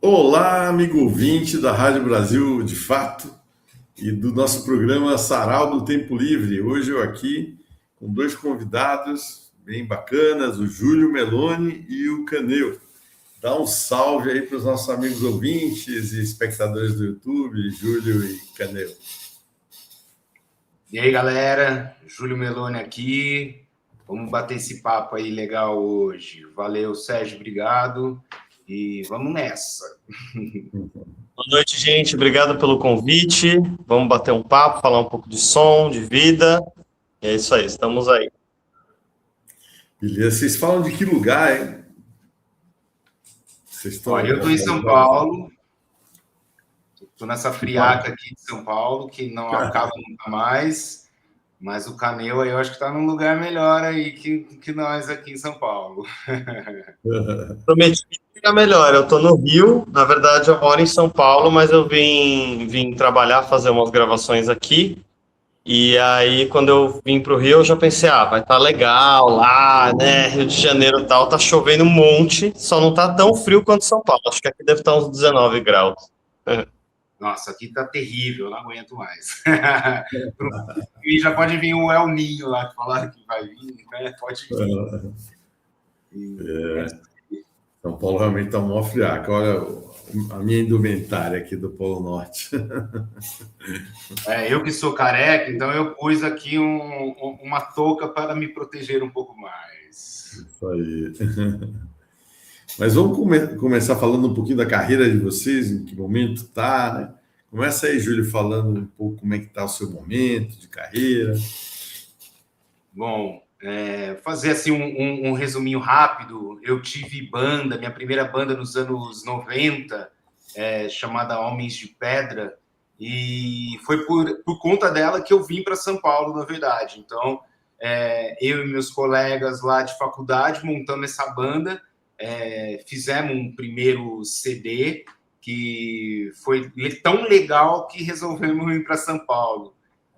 Olá, amigo ouvinte da Rádio Brasil de Fato e do nosso programa Sarau do Tempo Livre. Hoje eu aqui com dois convidados bem bacanas, o Júlio Meloni e o Caneu. Dá um salve aí para os nossos amigos ouvintes e espectadores do YouTube, Júlio e Caneu. E aí, galera, Júlio Meloni aqui. Vamos bater esse papo aí legal hoje. Valeu, Sérgio, obrigado. E vamos nessa. Boa noite, gente. Obrigado pelo convite. Vamos bater um papo, falar um pouco de som, de vida. E é isso aí, estamos aí. Beleza. Vocês falam de que lugar, hein? Olha, eu estou em São Paulo. Estou nessa friaca aqui de São Paulo, que não acaba nunca mais. Mas o Caneu aí eu acho que está num lugar melhor aí que nós aqui em São Paulo. Prometi ficar melhor. Eu estou no Rio. Na verdade, eu moro em São Paulo, mas eu vim trabalhar, fazer umas gravações aqui. E aí, quando eu vim para o Rio, eu já pensei, vai estar legal lá, né? Rio de Janeiro e tal, tá chovendo um monte, só não tá tão frio quanto São Paulo. Acho que aqui deve estar uns 19 graus. Nossa, aqui tá terrível, não aguento mais. E já pode vir o El Ninho lá, que falaram que vai vir, né? Pode vir. São Paulo realmente está mó friaca. Olha a minha indumentária aqui do Polo Norte. Eu que sou careca, então eu pus aqui uma touca para me proteger um pouco mais. Isso aí. Mas vamos começar falando um pouquinho da carreira de vocês, em que momento está, né? Começa aí, Júlio, falando um pouco como é que está o seu momento de carreira. Bom, fazer assim um resuminho rápido. Eu tive banda, minha primeira banda nos anos 90, chamada Homens de Pedra, e foi por conta dela que eu vim para São Paulo, na verdade. Então, eu e meus colegas lá de faculdade montamos essa banda, fizemos um primeiro CD que foi tão legal que resolvemos ir para São Paulo.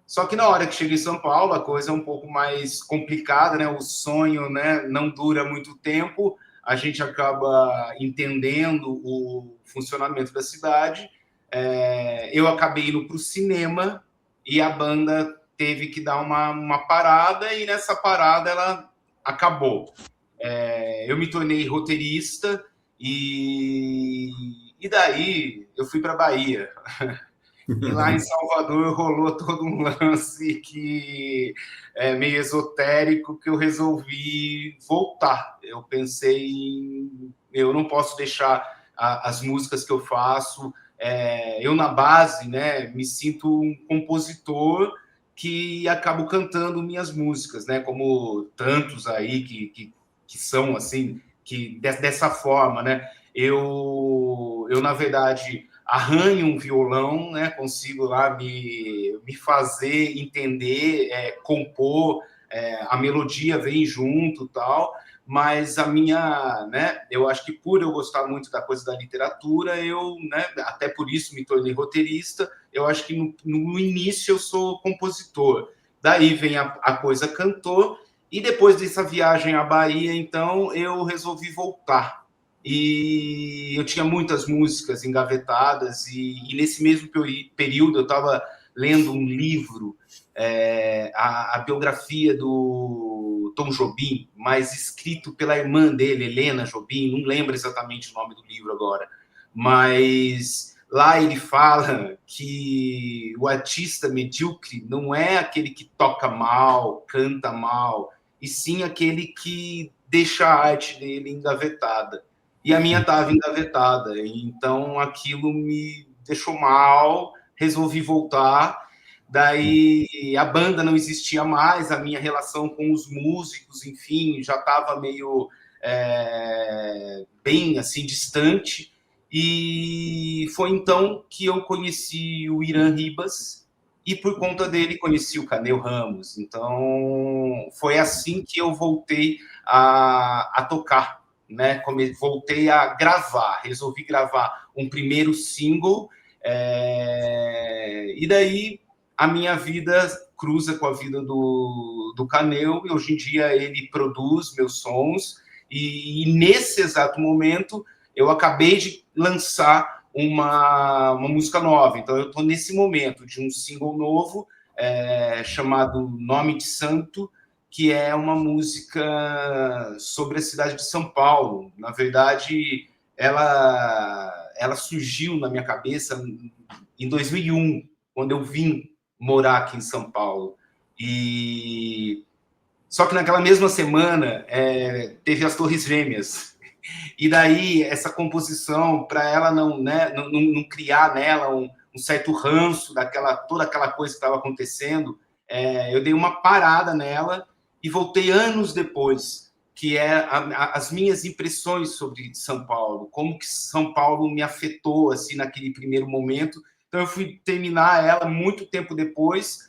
Só que na hora que chega em São Paulo, a coisa é um pouco mais complicada, né? O sonho, né, não dura muito tempo, a gente acaba entendendo o funcionamento da cidade. Eu acabei indo para o cinema e a banda teve que dar uma parada, e nessa parada ela acabou. Eu me tornei roteirista e daí eu fui para a Bahia. E lá em Salvador rolou todo um lance que é meio esotérico, que eu resolvi voltar. Eu pensei, eu não posso deixar as músicas que eu faço. Eu na base, né, me sinto um compositor que acabo cantando minhas músicas, né, como tantos aí que são assim, que dessa forma, né. Eu na verdade arranho um violão, né? Consigo lá me fazer entender, compor, a melodia vem junto, tal, mas a minha, né? Eu acho que por eu gostar muito da coisa da literatura, eu, né? Até por isso me tornei roteirista. Eu acho que no início eu sou compositor. Daí vem a coisa cantor, e depois dessa viagem à Bahia, então eu resolvi voltar. E eu tinha muitas músicas engavetadas, e nesse mesmo período eu estava lendo um livro, a biografia do Tom Jobim, mas escrito pela irmã dele, Helena Jobim, não lembro exatamente o nome do livro agora, mas lá ele fala que o artista medíocre não é aquele que toca mal, canta mal, e sim aquele que deixa a arte dele engavetada. E a minha estava engavetada, então aquilo me deixou mal, resolvi voltar. Daí a banda não existia mais, a minha relação com os músicos, enfim, já estava meio bem assim distante. E foi então que eu conheci o Irã Ribas, e por conta dele conheci o Caneu Ramos. Então foi assim que eu voltei a tocar, né? Voltei a gravar, resolvi gravar um primeiro single, e daí a minha vida cruza com a vida do Caneu, e hoje em dia ele produz meus sons, e nesse exato momento eu acabei de lançar uma música nova. Então, eu estou nesse momento de um single novo, chamado Nome de Santo, que é uma música sobre a cidade de São Paulo. Na verdade, ela surgiu na minha cabeça em 2001, quando eu vim morar aqui em São Paulo. Só que naquela mesma semana teve as Torres Gêmeas. E daí, essa composição, para ela não criar nela um certo ranço toda aquela coisa que estava acontecendo, eu dei uma parada nela e voltei anos depois, que as minhas impressões sobre São Paulo, como que São Paulo me afetou assim, naquele primeiro momento. Então, eu fui terminar ela muito tempo depois,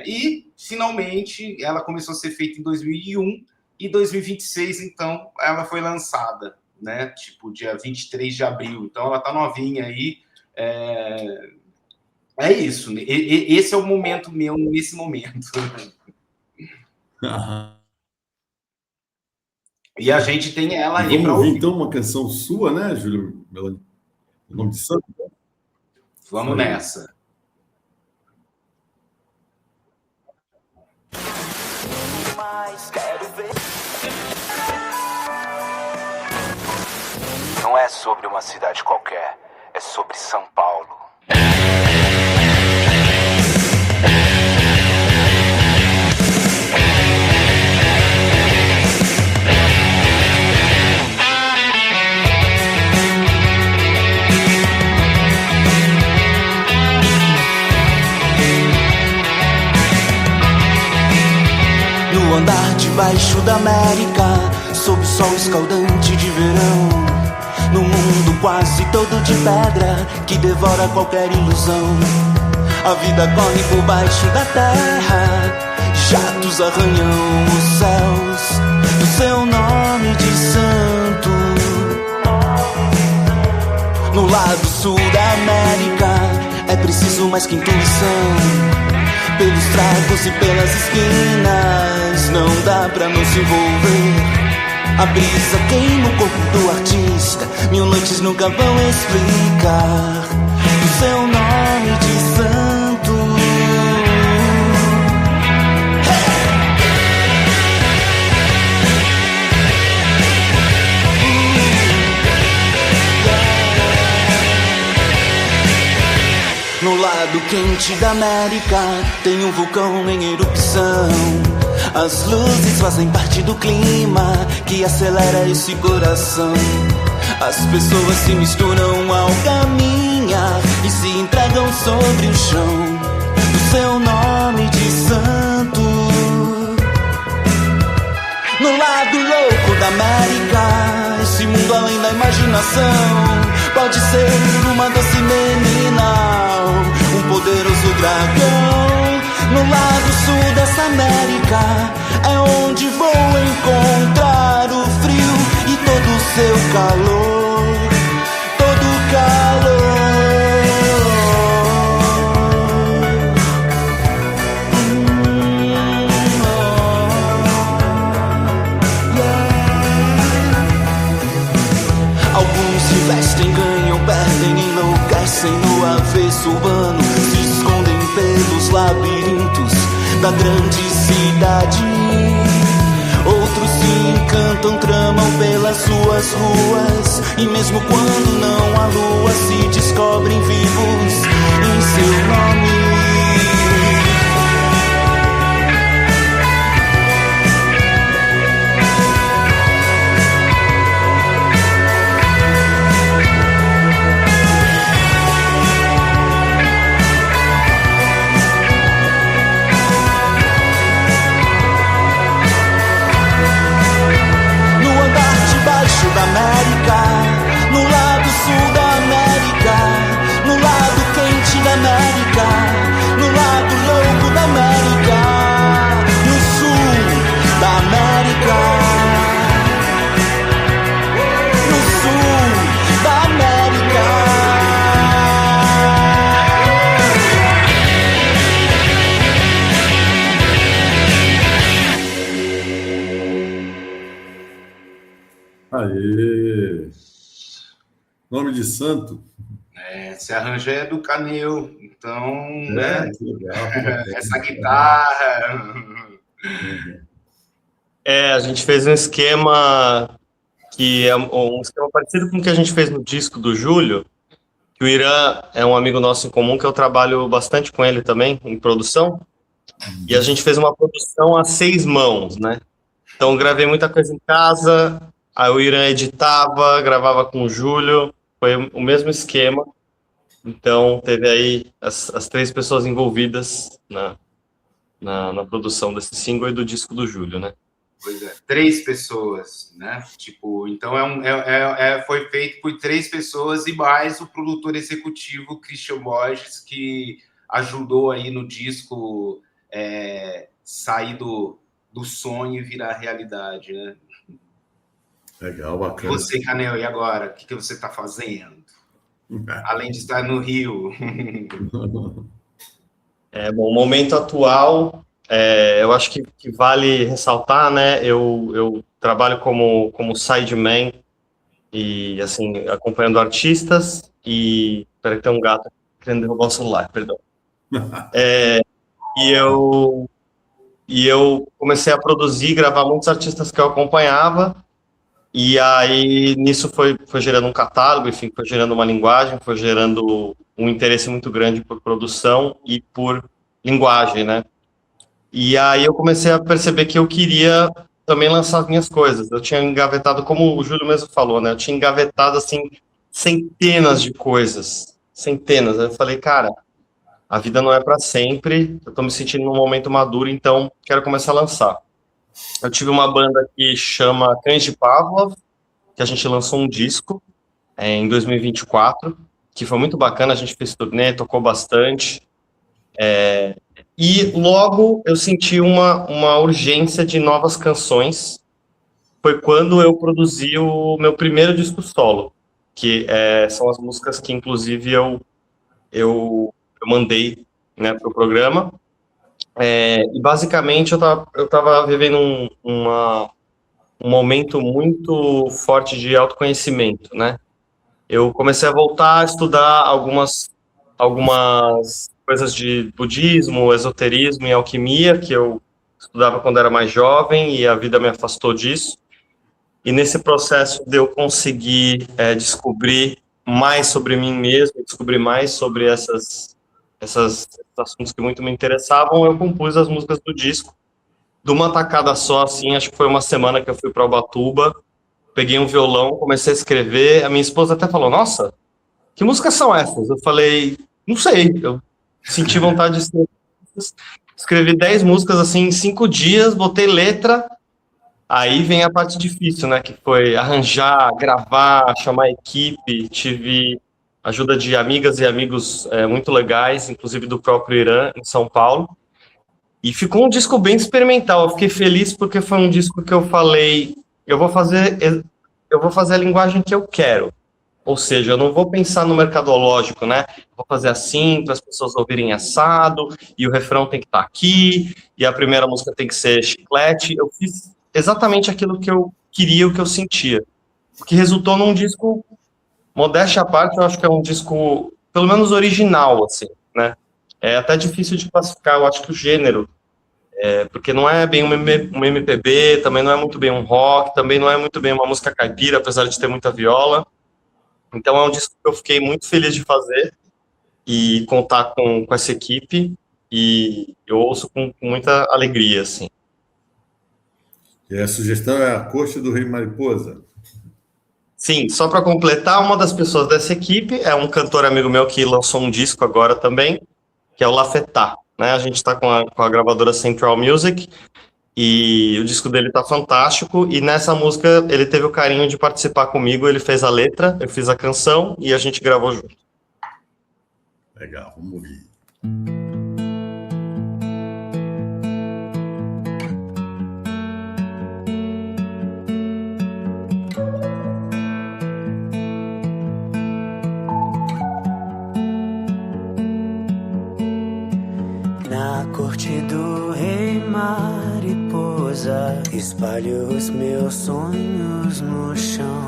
e, finalmente, ela começou a ser feita em 2001, e 2026, então, ela foi lançada, né? Tipo, dia 23 de abril. Então, ela tá novinha aí. É isso. Esse é o momento meu, nesse momento. E a gente tem ela aí para ouvir, ouvir. então, uma canção sua, né, Júlio? O Nome de Santo? Vamos nessa. Não é sobre uma cidade qualquer, é sobre São Paulo. No andar debaixo da América, sob o sol escaldante de verão, no mundo quase todo de pedra que devora qualquer ilusão, a vida corre por baixo da terra, jatos arranham os céus do seu nome de santo. No lado sul da América é preciso mais que intuição. Pelos tragos e pelas esquinas não dá pra não se envolver. A brisa queima o corpo do artista, mil noites nunca vão explicar o seu nome de santo. No lado quente da América tem um vulcão em erupção. As luzes fazem parte do clima que acelera esse coração. As pessoas se misturam ao caminhar e se entregam sobre o chão do seu nome de santo. No lado louco da América, esse mundo além da imaginação, pode ser uma doce menina, um poderoso dragão. No lado sul dessa América é onde vou encontrar o frio e todo o seu calor, todo o calor. Alguns se vestem, ganham, perdem, enlouquecem no avesso urbano, se escondem pelos labirintos da grande cidade. Outros se encantam, tramam pelas suas ruas, e mesmo quando não há lua, se descobrem vivos em seu nome. Da América, no lado sul da América, no lado quente da América, no lado louco da América, no sul da América, no sul da América. Aê! Nome de santo. Esse arranjo é do Caneu, então, né? Que legal. Essa guitarra. A gente fez um esquema que é um esquema parecido com o que a gente fez no disco do Júlio, que o Irã é um amigo nosso em comum, que eu trabalho bastante com ele também, em produção, e a gente fez uma produção a 6 mãos, né? Então, gravei muita coisa em casa, aí o Irã editava, gravava com o Júlio, foi o mesmo esquema. Então, teve aí as 3 pessoas envolvidas na produção desse single e do disco do Júlio, né? Pois é, 3 pessoas, né? Tipo, então foi feito por 3 pessoas e mais o produtor executivo Christian Borges, que ajudou aí no disco sair do sonho e virar realidade, né? Legal, bacana. E você, Canel, e agora? O que você está fazendo? Além de estar no Rio. Bom, o momento atual, eu acho que vale ressaltar, né? Eu trabalho como sideman e, assim, acompanhando artistas e... Peraí, tem um gato querendo derrubar o celular, perdão. E eu comecei a produzir, gravar muitos artistas que eu acompanhava, e aí nisso foi gerando um catálogo, enfim, foi gerando uma linguagem, foi gerando um interesse muito grande por produção e por linguagem, né? E aí eu comecei a perceber que eu queria também lançar as minhas coisas. Eu tinha engavetado, como o Júlio mesmo falou, né? Eu tinha engavetado, assim, centenas de coisas. Centenas. Eu falei, cara, a vida não é para sempre, eu tô me sentindo num momento maduro, então quero começar a lançar. Eu tive uma banda que chama Cães de Pavlov, que a gente lançou um disco em 2024, que foi muito bacana, a gente fez turnê, tocou bastante. E logo eu senti uma urgência de novas canções. Foi quando eu produzi o meu primeiro disco solo, que são as músicas que, inclusive, eu mandei, né, para o programa. E basicamente eu tava vivendo um momento muito forte de autoconhecimento, né? Eu comecei a voltar a estudar algumas coisas de budismo, esoterismo e alquimia, que eu estudava quando era mais jovem e a vida me afastou disso. E nesse processo de eu conseguir descobrir mais sobre mim mesmo, descobrir mais sobre esses assuntos que muito me interessavam, eu compus as músicas do disco de uma tacada só, assim, acho que foi uma semana que eu fui para Ubatuba, peguei um violão, comecei a escrever, a minha esposa até falou, nossa, que músicas são essas? Eu falei, não sei, eu senti vontade de escrever. Escrevi 10 músicas, assim, em 5 dias, botei letra, aí vem a parte difícil, né, que foi arranjar, gravar, chamar a equipe, tive ajuda de amigas e amigos muito legais, inclusive do próprio Irã, em São Paulo. E ficou um disco bem experimental. Eu fiquei feliz porque foi um disco que eu falei, eu vou fazer a linguagem que eu quero. Ou seja, eu não vou pensar no mercadológico, né? Vou fazer assim, para as pessoas ouvirem assado, e o refrão tem que estar aqui, e a primeira música tem que ser chiclete. Eu fiz exatamente aquilo que eu queria, o que eu sentia. O que resultou num disco... Modéstia à parte, eu acho que é um disco, pelo menos original, assim, né? É até difícil de classificar, eu acho que o gênero, porque não é bem um MPB, também não é muito bem um rock, também não é muito bem uma música caipira, apesar de ter muita viola. Então é um disco que eu fiquei muito feliz de fazer e contar com essa equipe, e eu ouço com muita alegria, assim. E a sugestão é A Corte do Rei Mariposa. Sim, só para completar, uma das pessoas dessa equipe é um cantor amigo meu que lançou um disco agora também, que é o Lafetá, né? A gente está com a gravadora Central Music e o disco dele tá fantástico, e nessa música ele teve o carinho de participar comigo, ele fez a letra, eu fiz a canção e a gente gravou junto. Legal, vamos ouvir. Na corte do rei mariposa, espalho os meus sonhos no chão.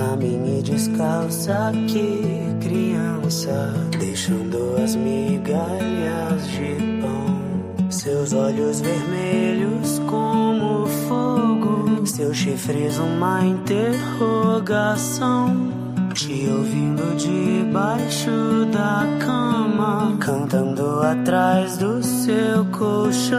Caminhe descalça aqui, criança, deixando as migalhas de pão. Seus olhos vermelhos como fogo, seus chifres uma interrogação. Te ouvindo debaixo da cama, cantando atrás do seu colchão.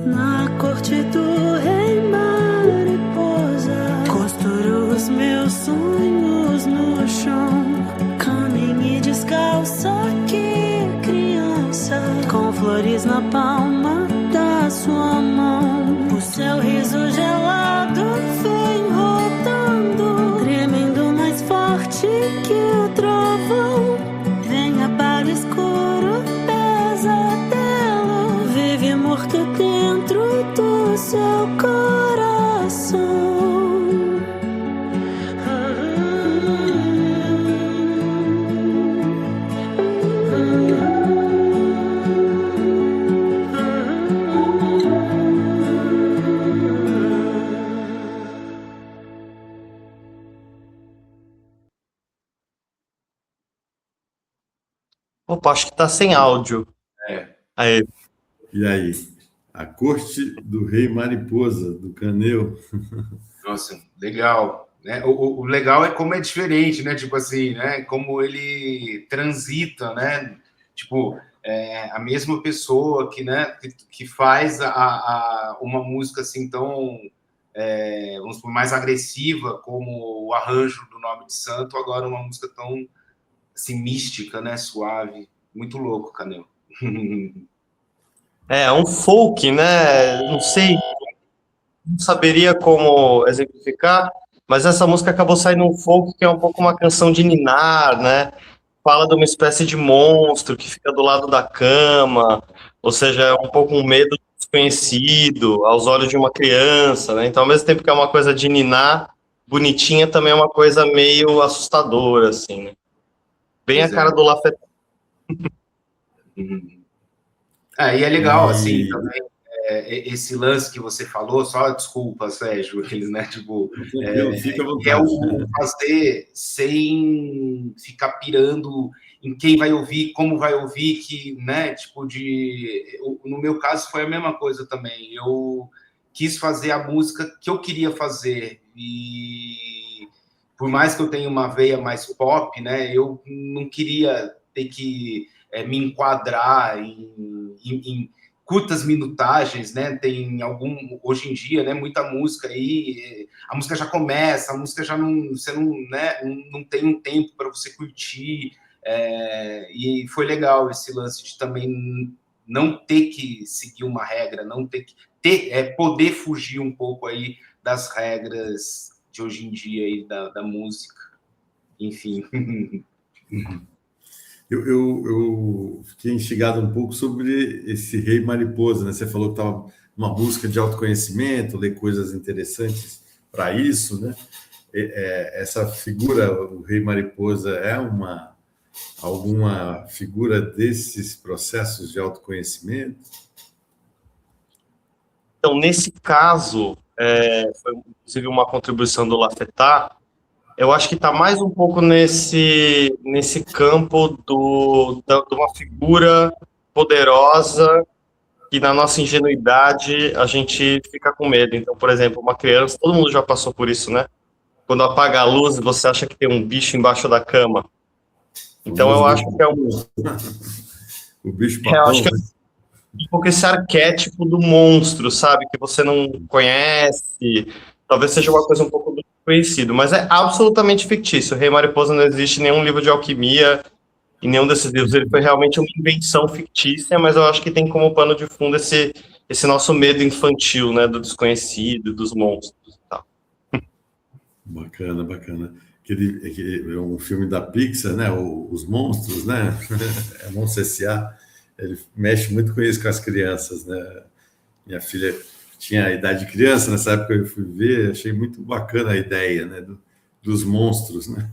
Na corte do rei mariposa, costuro os meus sonhos no chão. Caminhe descalça aqui, criança, com flores na palma da sua mão. O seu riso gelado vem rodando, tremendo mais forte que o trovão. Venha para o escuro pesadelo, vive morto dentro do seu coração. Opa, acho que tá sem áudio. Aí. E aí? A Corte do Rei Mariposa, do Caneu. Nossa, legal. Né? O legal é como é diferente, né? Tipo assim, né? Como ele transita, né? Tipo, a mesma pessoa que, né? que faz uma música assim tão, vamos supor, mais agressiva, como o arranjo do Nome de Santo, agora uma música tão assim, mística, né? Suave. Muito louco, Caneu. É um folk, né? Não sei, não saberia como exemplificar, mas essa música acabou saindo um folk que é um pouco uma canção de ninar, né? Fala de uma espécie de monstro que fica do lado da cama, ou seja, é um pouco um medo desconhecido aos olhos de uma criança, né? Então, ao mesmo tempo que é uma coisa de ninar, bonitinha, também é uma coisa meio assustadora, assim, né? Bem a cara do Lafayette. E é legal, assim, também, esse lance que você falou, só desculpa, Sérgio, eles, né, tipo, Fica à vontade. é o fazer sem ficar pirando em quem vai ouvir, como vai ouvir, que, né, tipo, no meu caso foi a mesma coisa também, eu quis fazer a música que eu queria fazer, e por mais que eu tenha uma veia mais pop, né, eu não queria ter que me enquadrar em curtas minutagens, né? Tem hoje em dia, né? Muita música aí, a música já começa, a música já não, você não, né? Não tem um tempo para você curtir, e foi legal esse lance de também não ter que seguir uma regra, não ter que poder fugir um pouco aí das regras de hoje em dia aí da música, enfim. Eu fiquei instigado um pouco sobre esse Rei Mariposa, né? Você falou que estava uma busca de autoconhecimento, ler coisas interessantes para isso, né? Essa figura, o Rei Mariposa, é alguma figura desses processos de autoconhecimento? Então, nesse caso, foi inclusive uma contribuição do Lafayette. Eu acho que está mais um pouco nesse campo de uma figura poderosa que, na nossa ingenuidade, a gente fica com medo. Então, por exemplo, uma criança, todo mundo já passou por isso, né? Quando apaga a luz, você acha que tem um bicho embaixo da cama. Então, eu acho que é o bicho-papão. Eu acho que é um pouco esse arquétipo do monstro, sabe? Que você não conhece. Talvez seja uma coisa um pouco conhecido, mas é absolutamente fictício. O Rei Mariposa não existe em nenhum livro de alquimia, em nenhum desses livros. Ele foi realmente uma invenção fictícia, mas eu acho que tem como pano de fundo esse nosso medo infantil, né, do desconhecido, dos monstros e tal. Bacana. É um filme da Pixar, né? Os Monstros, né? É Monstros S.A. Ele mexe muito com isso com as crianças, né? Minha filha tinha a idade de criança, nessa época eu fui ver, achei muito bacana a ideia, né, dos monstros, né,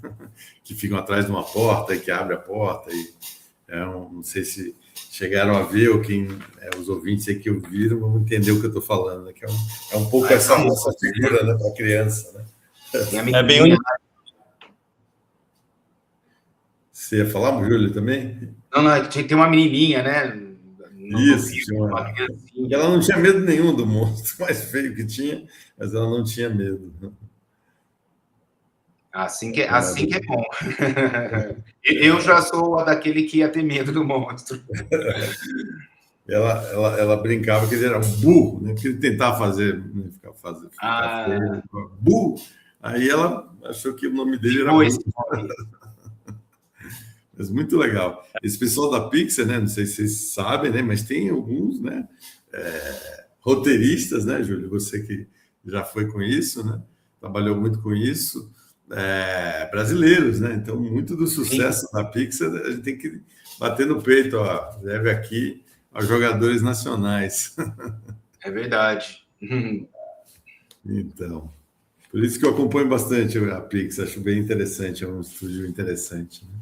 que ficam atrás de uma porta e que abre a porta. E não sei se chegaram a ver ou os ouvintes aí que ouviram vão entender o que eu estou falando, né, que é um pouco essa figura, né, para a criança. Né? É bem... Você ia falar, Júlio, também? Não, é que tem uma menininha, né? Isso, tinha uma... E ela não tinha medo nenhum do monstro mais feio que tinha, mas ela não tinha medo. Assim que é bom. Eu já sou daquele que ia ter medo do monstro. Ela brincava que ele era um burro, né? Porque ele tentava fazer feio, burro. Aí ela achou que o nome dele era burro. Mas muito legal. Esse pessoal da Pixar, né? Não sei se vocês sabem, né? Mas tem alguns, né? Roteiristas, né, Júlio? Você que já foi com isso, né? Trabalhou muito com isso. Brasileiros, né? Então, muito do sucesso da Pixar a gente tem que bater no peito, ó. Deve aqui aos jogadores nacionais. É verdade. Então, por isso que eu acompanho bastante a Pixar. Acho bem interessante. É um estúdio interessante, né?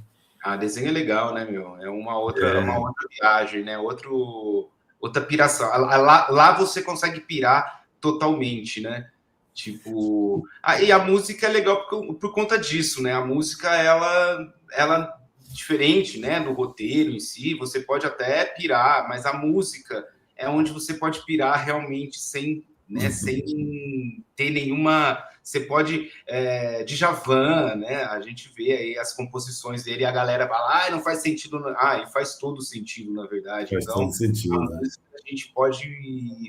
Desenho é legal, né, meu? É uma outra viagem, né? Outra piração. Lá você consegue pirar totalmente, né? Tipo... e a música é legal por conta disso, né? A música, ela diferente, né? Do roteiro em si, você pode até pirar, mas a música é onde você pode pirar realmente sem ter nenhuma... Você pode... Djavan, né? A gente vê aí as composições dele e a galera fala, não faz sentido. E faz todo sentido, na verdade. Faz todo sentido, né? A gente pode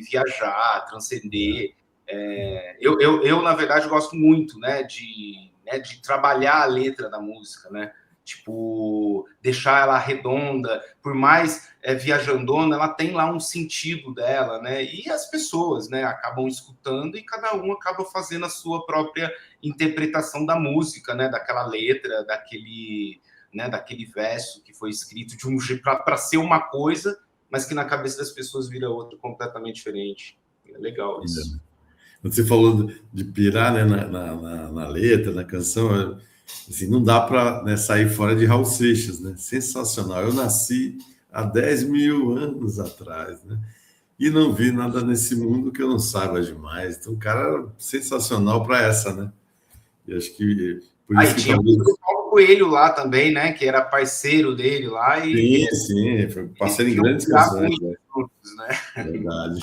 viajar, transcender. Eu, na verdade, gosto muito, né, de trabalhar a letra da música, né? Tipo, deixar ela redonda, por mais viajandona, ela tem lá um sentido dela, né? E as pessoas, né, acabam escutando e cada um acaba fazendo a sua própria interpretação da música, né? Daquela letra, daquele verso que foi escrito de um jeito para ser uma coisa, mas que na cabeça das pessoas vira outra completamente diferente. É legal isso. Quando você falou de pirar, né, na letra, na canção, assim, não dá para sair fora de Raul Seixas, né? Sensacional. Eu nasci há 10 mil anos atrás, né? E não vi nada nesse mundo que eu não saiba demais. Então, o cara sensacional para essa, né? E acho que por isso que tinha talvez... o Paulo Coelho lá também, né? Que era parceiro dele lá. Sim, foi parceiro em grandes canções. Né? Verdade.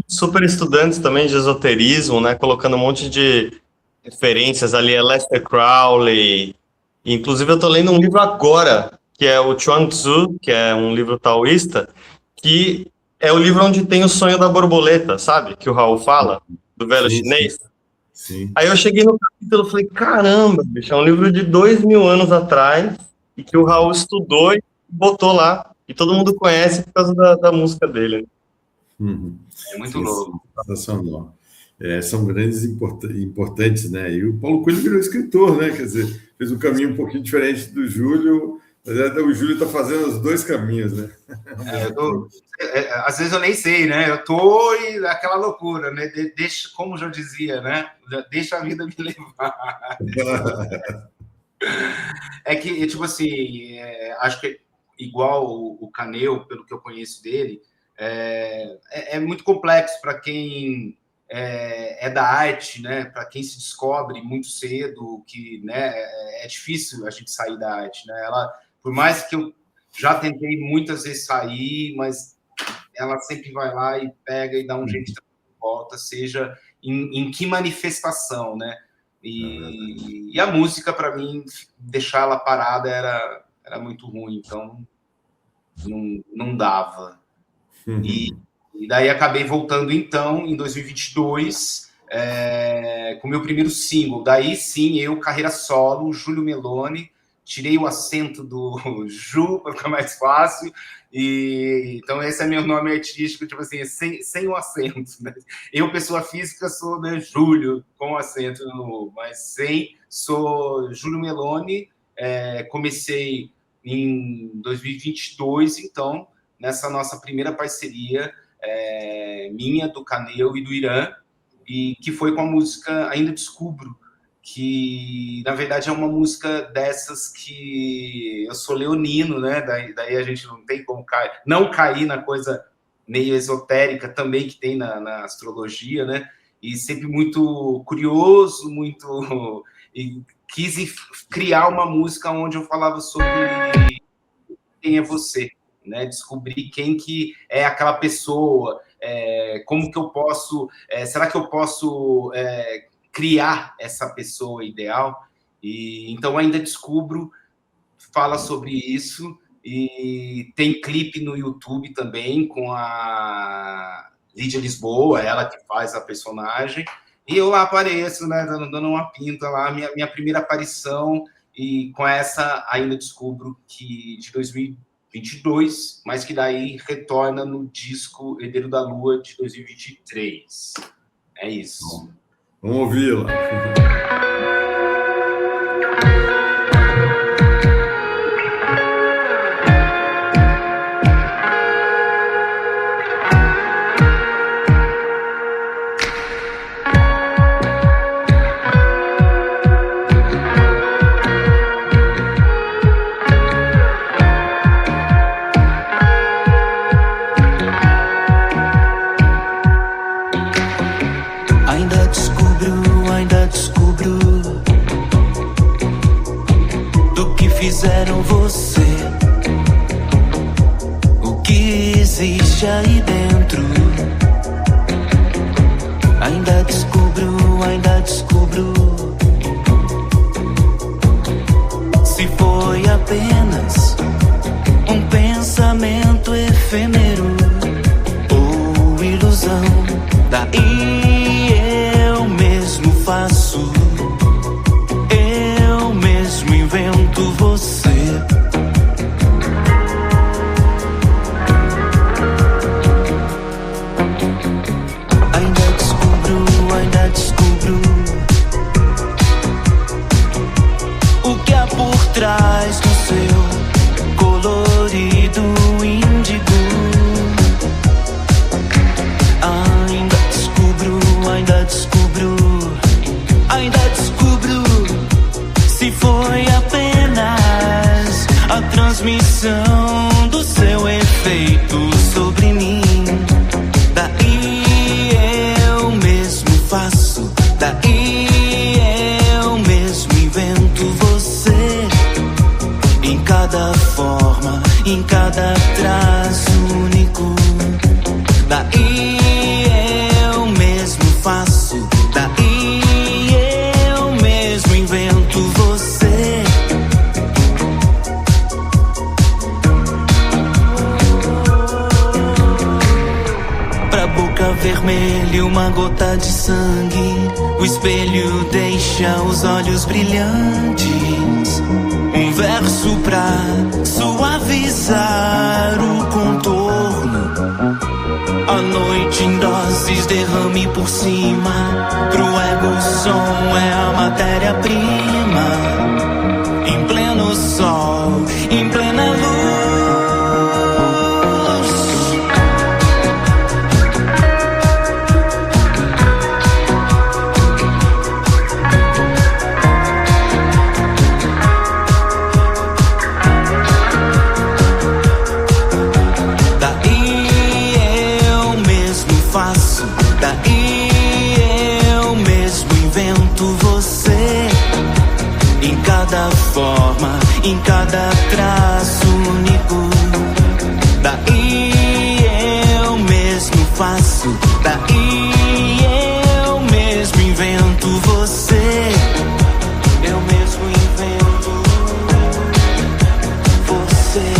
Super estudantes também de esoterismo, né? Colocando um monte de referências ali, Aleister Crowley. Inclusive, eu estou lendo um livro agora, que é o Chuang Tzu, que é um livro taoísta, que é o livro onde tem o sonho da borboleta, sabe? Que o Raul fala, do velho chinês. Sim. Aí eu cheguei no capítulo e falei, caramba, bicho, é um livro de 2000 anos atrás, e que o Raul estudou e botou lá. E todo mundo conhece por causa da música dele. É muito louco. Sensacional. São grandes importantes, né? E o Paulo Coelho virou escritor, né? Quer dizer, fez um caminho um pouinho diferente do Júlio, mas o Júlio está fazendo os dois caminhos, né? Às vezes eu nem sei, né? Eu tô e aquela loucura, né? Deixa, como já dizia, né? Deixa a vida me levar. É que, tipo assim, acho que igual o Caneu, pelo que eu conheço dele, é muito complexo para quem é da arte, né? Para quem se descobre muito cedo, que, né, é difícil a gente sair da arte, né? Por mais que eu já tentei muitas vezes sair, mas ela sempre vai lá e pega e dá um jeito de volta, seja em que manifestação, né? E a música, para mim, deixar ela parada era muito ruim, então não dava. E daí acabei voltando, então, em 2022, com o meu primeiro single. Daí sim, eu, carreira solo, Júlio Meloni, tirei o acento do Ju para ficar mais fácil. Então, esse é meu nome artístico, tipo assim, sem o acento. Né? Eu, pessoa física, sou, né, Júlio, com acento no... Mas sou Júlio Meloni. Comecei em 2022, então, nessa nossa primeira parceria, minha, do Caneu e do Irã, e que foi com a música Ainda Descubro, que na verdade é uma música dessas que eu sou leonino, né? Daí a gente não tem como não cair na coisa meio esotérica também que tem na astrologia, né? E sempre muito curioso, muito... E quis criar uma música onde eu falava sobre quem é você, né? Descobrir quem que é aquela pessoa, como que eu posso... será que eu posso criar essa pessoa ideal? E então Ainda Descubro fala sobre isso, e tem clipe no YouTube também com a Lídia Lisboa, ela que faz a personagem, e eu lá apareço, né, dando uma pinta lá, minha primeira aparição, e com essa Ainda Descubro, que de 2022, mas que daí retorna no disco Herdeiro da Lua de 2023. É isso. Vamos ouvi-la. Ainda descubro do que fizeram você, o que existe aí dentro. Ainda descubro se foi apenas um pensamento efêmero ou ilusão. Daí eu mesmo faço, eu mesmo invento você. Ainda descubro o que há por trás do seu colorido índigo. Ainda descubro se foi apenas a transmissão do seu efeito sobre mim. Daí eu mesmo faço, daí eu mesmo invento você. Em cada forma, em cada traço único. Daí eu mesmo faço, daí eu mesmo invento você. Pra boca vermelha uma gota de sangue, o espelho deixa os olhos brilhantes. Um verso pra suavizar o contorno. A noite em doses derrame por cima. Pro ego o som é a matéria-prima. Em pleno sol, em plena luz. Forma, em cada traço único. Daí eu mesmo faço, daí eu mesmo invento você. Eu mesmo invento você.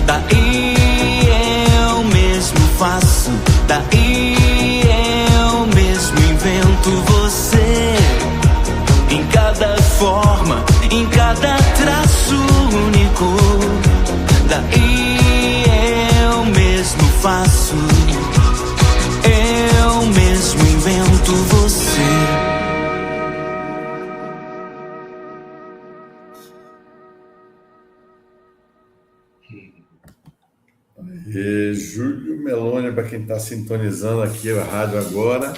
Daí eu mesmo faço, daí eu mesmo invento você. Em cada forma, em cada traço único. Daí eu mesmo faço, eu mesmo invento você. E Júlio Meloni, para quem está sintonizando aqui a rádio agora,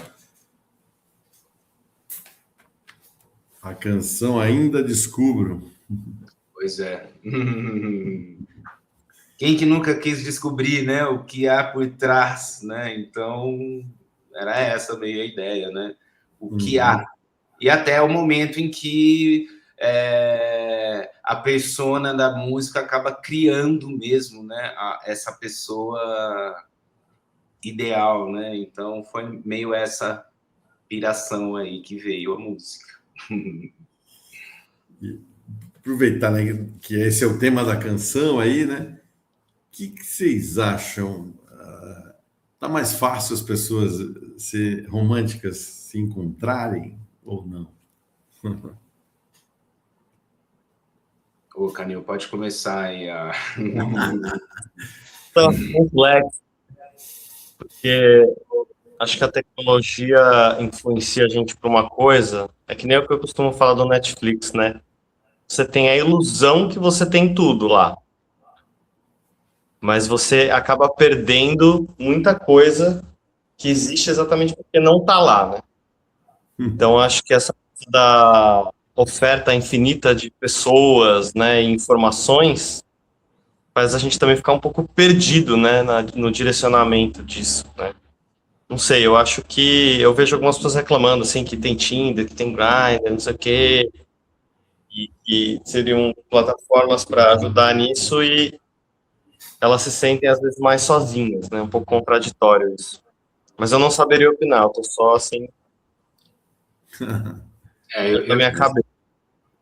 a canção Ainda Descubro. Pois é. Quem que nunca quis descobrir, né, o que há por trás, né? Então, era essa meio a ideia, né? O que há. E até o momento em que a persona da música acaba criando mesmo, né, essa pessoa ideal, né? Então, foi meio essa piração aí que veio a música. Aproveitar, né, que esse é o tema da canção aí, né? O que vocês acham? Tá mais fácil as pessoas românticas se encontrarem ou não? Ô, Canil, pode começar aí a... Então, complexo, porque acho que a tecnologia influencia a gente para uma coisa, é que nem o que eu costumo falar do Netflix, né? Você tem a ilusão que você tem tudo lá, mas você acaba perdendo muita coisa que existe exatamente porque não está lá, né? Então, acho que essa coisa da oferta infinita de pessoas, né, e informações, faz a gente também ficar um pouco perdido, né, no direcionamento disso, né? Não sei, eu acho que eu vejo algumas pessoas reclamando, assim, que tem Tinder, que tem Grindr, não sei o quê, e seriam plataformas para ajudar nisso, e elas se sentem, às vezes, mais sozinhas, né? Um pouco contraditório isso. Mas eu não saberia opinar, eu tô só, assim, na minha cabeça.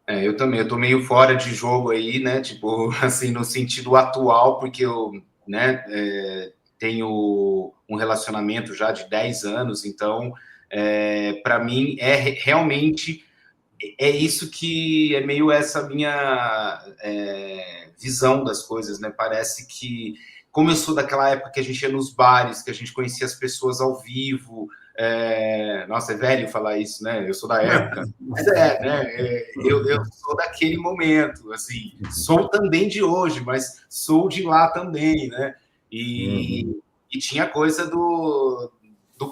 Eu também, eu tô meio fora de jogo aí, né? Tipo, assim, no sentido atual, porque eu, né, tenho um relacionamento já de 10 anos, então, para mim, realmente isso que é meio essa minha visão das coisas, né? Parece que, como eu sou daquela época que a gente ia nos bares, que a gente conhecia as pessoas ao vivo, nossa, é velho falar isso, né? Eu sou da época, mas né? Eu sou daquele momento, assim, sou também de hoje, mas sou de lá também, né? E tinha coisa do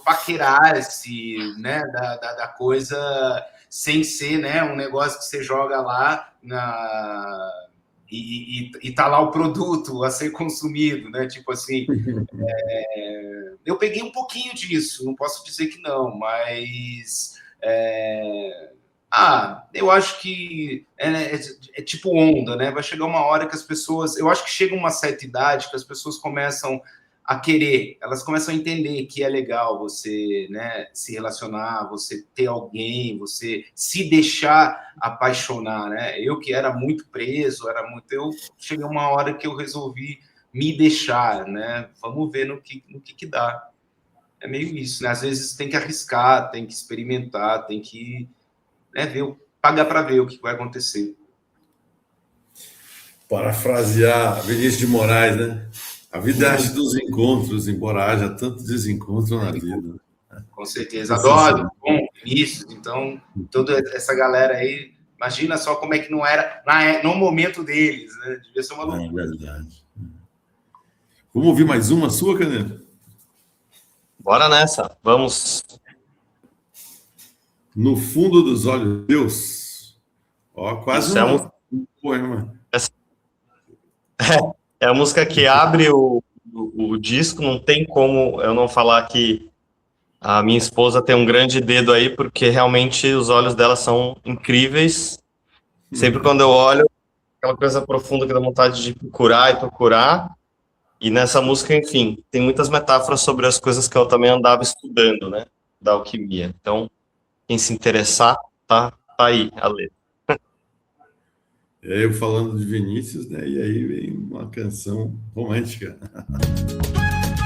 paquerar-se, né? Da coisa sem ser, né, um negócio que você joga lá e tá lá o produto a ser consumido, né? Tipo assim, eu peguei um pouquinho disso, não posso dizer que não, mas eu acho que é tipo onda, né? Vai chegar uma hora que as pessoas, eu acho que chega uma certa idade que as pessoas começam a querer, elas começam a entender que é legal você, né, se relacionar, você ter alguém, você se deixar apaixonar, né? Eu que era muito preso, eu cheguei uma hora que eu resolvi me deixar, né? Vamos ver no que dá. É meio isso, né? Às vezes tem que arriscar, tem que experimentar, tem que, né, pagar para ver o que vai acontecer. Parafrasear Vinícius de Moraes, né? A vida é a arte dos encontros, embora haja tanto desencontro na vida. Com certeza. Adoro, bom, Vinícius. Então, toda essa galera aí, imagina só como é que não era no momento deles, né? Devia ser uma loucura. É verdade. Vamos ouvir mais uma sua, Caneta? Bora nessa, vamos. No fundo dos olhos, Deus. Ó, quase um poema. É a música que abre o disco, não tem como eu não falar que a minha esposa tem um grande dedo aí, porque realmente os olhos dela são incríveis. Sempre quando eu olho, aquela coisa profunda que dá vontade de procurar e procurar. E nessa música, enfim, tem muitas metáforas sobre as coisas que eu também andava estudando, né, da alquimia. Então, quem se interessar, tá aí a letra. Eu falando de Vinícius, né? E aí vem uma canção romântica.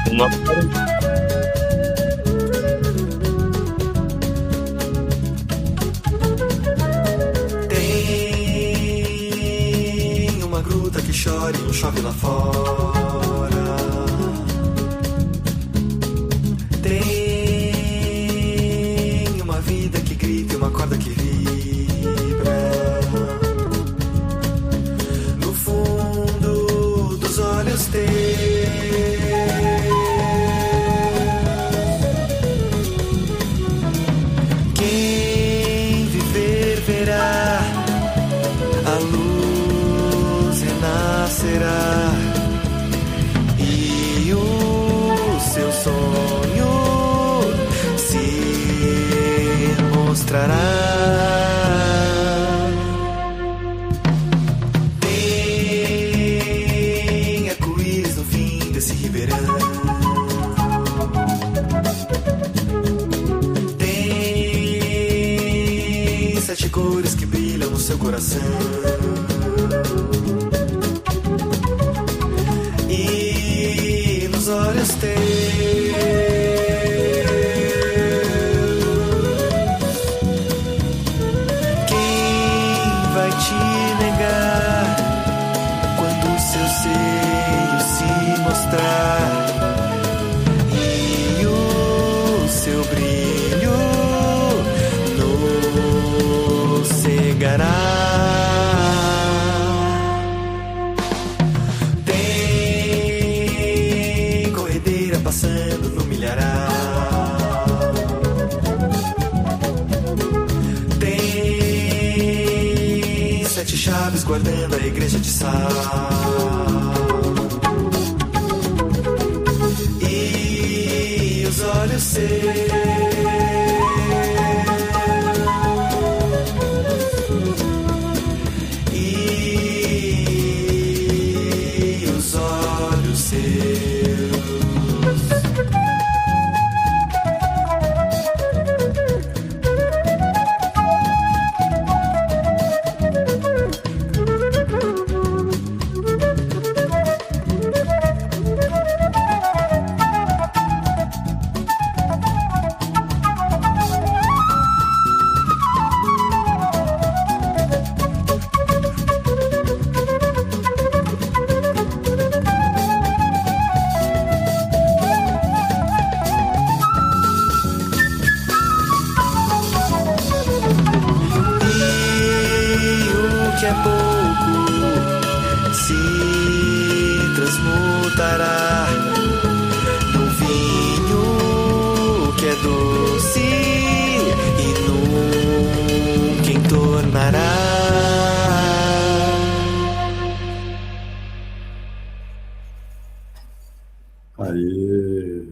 Tem uma gruta que chora e não chove lá fora. Tem uma vida que grita e uma corda que vibra. Teus encontrará. Tem arco-íris no fim desse ribeirão. Tem 7 cores que brilham no seu coração. E nos olhos teus e o seu brilho nos cegará. Tem corredeira passando no milharal. Tem 7 chaves guardando a igreja de sal. Olhos seus e os olhos seus. Que é pouco se transmutará num vinho que é doce e nunca entornará. Aê!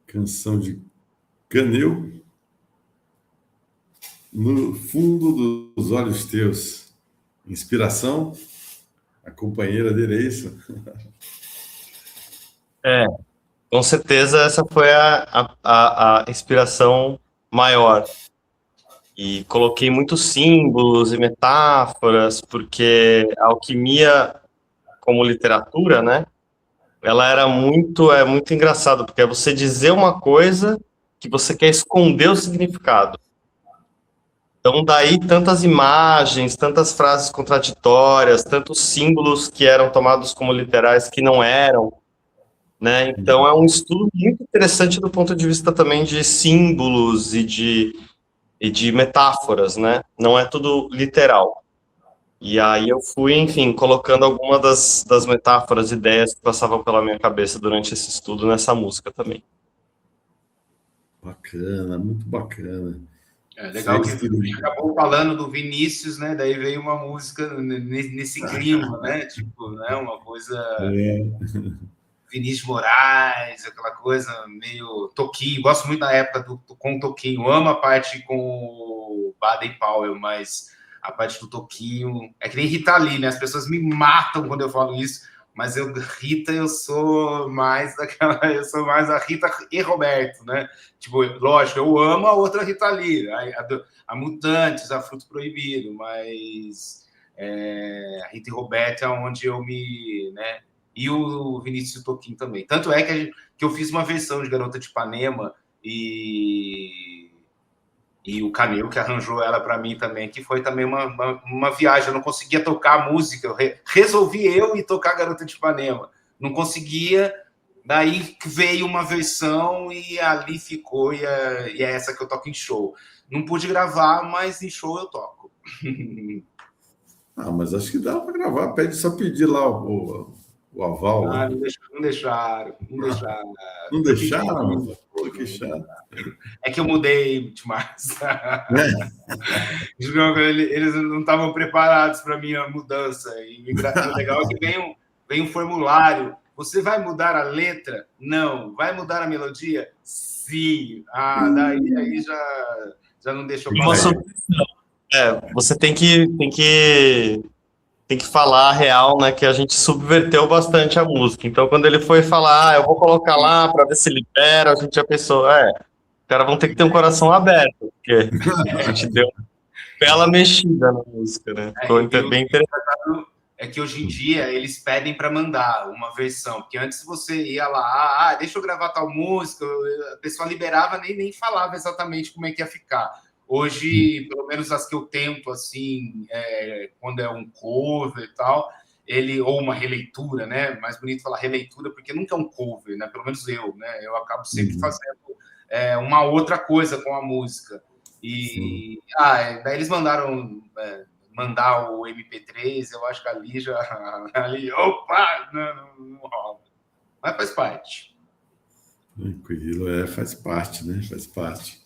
Canção de Caneu. No fundo dos olhos teus. Inspiração? A companheira dele, é isso? Com certeza essa foi a inspiração maior. E coloquei muitos símbolos e metáforas, porque a alquimia, como literatura, né? Ela era muito engraçado, porque é você dizer uma coisa que você quer esconder o significado. Então, daí tantas imagens, tantas frases contraditórias, tantos símbolos que eram tomados como literais que não eram, né? Então, é um estudo muito interessante do ponto de vista também de símbolos e de metáforas, né? Não é tudo literal. E aí eu fui, enfim, colocando algumas das metáforas, ideias que passavam pela minha cabeça durante esse estudo nessa música também. Bacana, muito bacana. É legal que acabou falando do Vinícius, né? Daí veio uma música nesse clima, né? Tipo, né? Uma coisa... Vinícius Moraes, aquela coisa meio Toquinho. Gosto muito da época com o Toquinho. Amo a parte com o Baden Powell, mas a parte do Toquinho... É que nem Rita Lee, né? As pessoas me matam quando eu falo isso, mas Rita, eu sou mais a Rita e Roberto, né? Tipo, lógico, eu amo a outra Rita Lee, a Mutantes, a Fruto Proibido, mas a Rita e Roberto é onde eu me... né? E o Vinícius Toquinho também. Tanto é que eu fiz uma versão de Garota de Ipanema e o Caneu, que arranjou ela para mim também, que foi também uma viagem. Eu não conseguia tocar a música, resolvi eu ir tocar Garota de Ipanema. Não conseguia, daí veio uma versão e ali ficou, e é essa que eu toco em show. Não pude gravar, mas em show eu toco. Mas acho que dá para gravar, só pedir lá o aval. Não deixaram. Não deixaram? Pô, que chato. É que eu mudei demais. Eles não estavam preparados para a minha mudança. E o legal é que vem um formulário. Você vai mudar a letra? Não. Vai mudar a melodia? Sim. Daí aí já não deixou Uma passar. solução. Você tem que falar a real, né? Que a gente subverteu bastante a música. Então, quando ele foi falar, eu vou colocar lá para ver se libera, a gente já pensou, os caras vão ter que ter um coração aberto, porque a gente deu uma bela mexida na música, né? Ficou bem interessante. É que hoje em dia eles pedem para mandar uma versão, porque antes você ia lá, deixa eu gravar tal música, a pessoa liberava, nem falava exatamente como é que ia ficar. Hoje, pelo menos as que eu tento, assim, quando é um cover e tal, ou uma releitura, né? Mais bonito falar releitura, porque nunca é um cover, né? Pelo menos eu, né? Eu acabo sempre fazendo uma outra coisa com a música. E daí eles mandaram mandar o MP3, eu acho que ali, opa, não rola. Mas faz parte. Tranquilo, faz parte, né? Faz parte.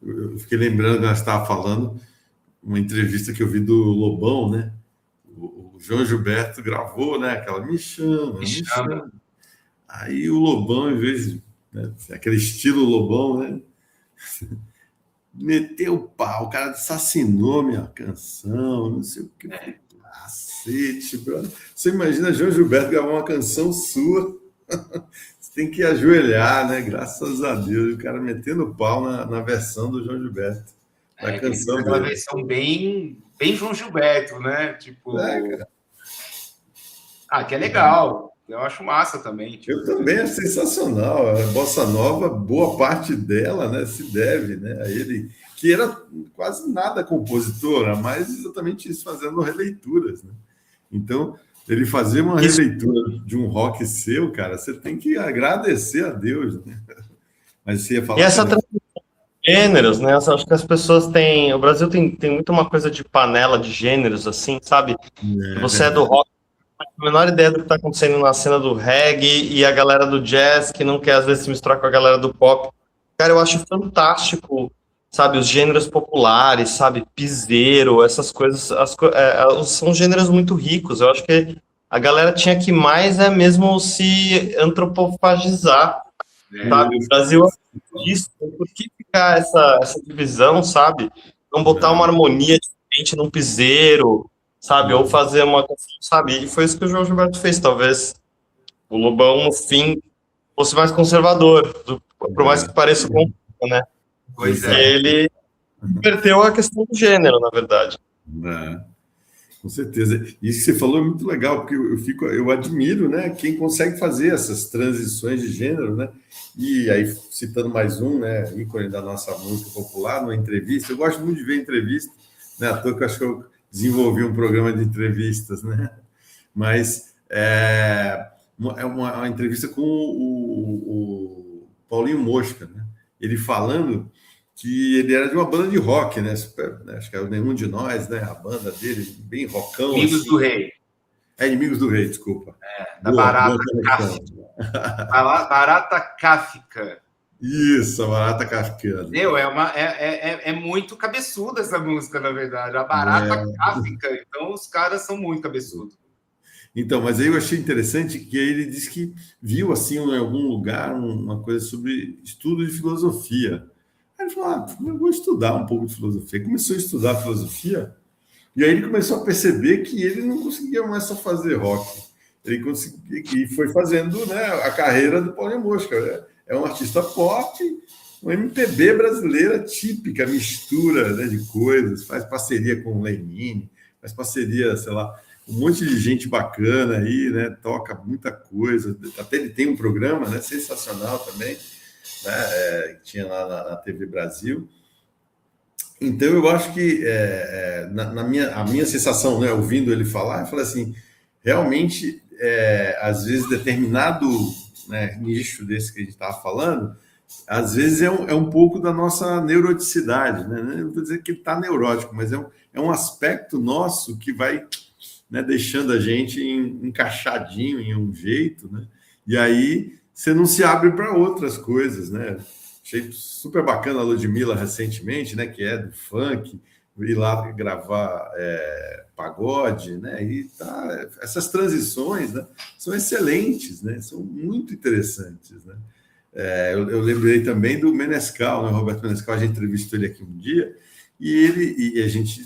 Eu fiquei lembrando que nós estávamos falando uma entrevista que eu vi do Lobão, né? O João Gilberto gravou, né? Aquela me chama. Aí o Lobão, em vez de aquele estilo Lobão, né? Meteu o pau, o cara assassinou minha canção, não sei o que. Cacete, brother. Você imagina João Gilberto gravar uma canção sua? Você tem que ajoelhar, né? Graças a Deus. O cara metendo o pau na versão do João Gilberto. Na canção dele. Uma versão bem João Gilberto, né? Tipo. Cara. Que é legal. Eu acho massa também. Tipo, eu também acho sensacional. A Bossa Nova, boa parte dela, né, se deve, né, a ele, que era quase nada compositor, mas exatamente isso, fazendo releituras, né? Então, ele fazer uma releitura de um rock seu, cara, você tem que agradecer a Deus, né? Mas você ia falar... E essa transição de gêneros, né? Eu acho que as pessoas têm... O Brasil tem muito uma coisa de panela de gêneros, assim, sabe? Você é do rock, a menor ideia do que está acontecendo na cena do reggae e a galera do jazz que não quer às vezes se misturar com a galera do pop. Cara, eu acho fantástico, sabe, os gêneros populares, sabe, piseiro, essas coisas, são gêneros muito ricos. Eu acho que a galera tinha que mais mesmo se antropofagizar, sabe? O Brasil é isso, por que ficar essa divisão, sabe? Não botar uma harmonia diferente num piseiro, sabe, ou fazer uma, sabe, e foi isso que o João Gilberto fez. Talvez o Lobão, no fim, fosse mais conservador, por mais que pareça né? Pois Ele inverteu a questão do gênero, na verdade. Com certeza. Isso que você falou é muito legal, porque eu admiro, né, quem consegue fazer essas transições de gênero, né? E aí, citando mais um, né, ícone da nossa música popular, numa entrevista, eu gosto muito de ver entrevista, né? À toa que eu acho que eu desenvolvi um programa de entrevistas, né? Mas é uma entrevista com o Paulinho Mosca, né? Ele falando que ele era de uma banda de rock, né? Acho que é o Nenhum de Nós, né? A banda dele, bem rockão. Inimigos do Rei. Inimigos do Rei, desculpa. Da Barata Kafka. Barata Kafka. Isso, a Barata Kafka. É muito cabeçuda essa música, na verdade. A Barata Kafka. Então, os caras são muito cabeçudos. Então, mas aí eu achei interessante que ele disse que viu, assim, em algum lugar, uma coisa sobre estudo de filosofia. Aí ele falou, eu vou estudar um pouco de filosofia. Começou a estudar filosofia, e aí ele começou a perceber que ele não conseguia mais só fazer rock. Ele conseguia, e foi fazendo, né, a carreira do Paulinho Mosca, né? É um artista pop, uma MPB brasileira típica, mistura, né, de coisas, faz parceria com o Lenine, faz parceria, sei lá, um monte de gente bacana aí, né, toca muita coisa, até ele tem um programa, né, sensacional também, né, que tinha lá na TV Brasil. Então eu acho que a minha sensação, né, ouvindo ele falar, eu falei assim, realmente, às vezes determinado, né, nicho desse que a gente estava falando, às vezes é um pouco da nossa neuroticidade, né? Não estou dizendo que ele está neurótico, mas é um aspecto nosso que vai, né, deixando a gente encaixadinho em um jeito, né? E aí você não se abre para outras coisas, né? Achei super bacana a Ludmilla recentemente, né, que é do funk, ir lá gravar pagode, né? E tá, essas transições, né, são excelentes, né? São muito interessantes, né? Eu lembrei também do Menescal, né? O Roberto Menescal, a gente entrevistou ele aqui um dia, e a gente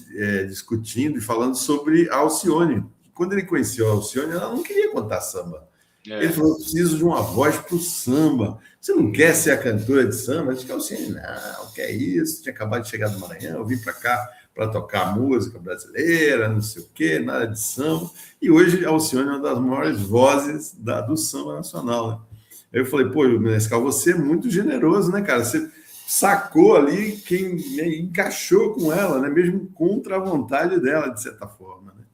discutindo e falando sobre a Alcione. Quando ele conheceu a Alcione, ela não queria contar samba. Ele falou: eu preciso de uma voz para o samba. Você não quer ser a cantora de samba? Eu disse que a Alcione, não, que é isso? Tinha acabado de chegar do Maranhão, eu vim para cá para tocar música brasileira, não sei o quê, nada de samba. E hoje a Alcione é uma das maiores vozes do samba nacional, né? Aí eu falei: pô, Menescal, você é muito generoso, né, cara? Você sacou ali quem, né, encaixou com ela, né? Mesmo contra a vontade dela, de certa forma, né?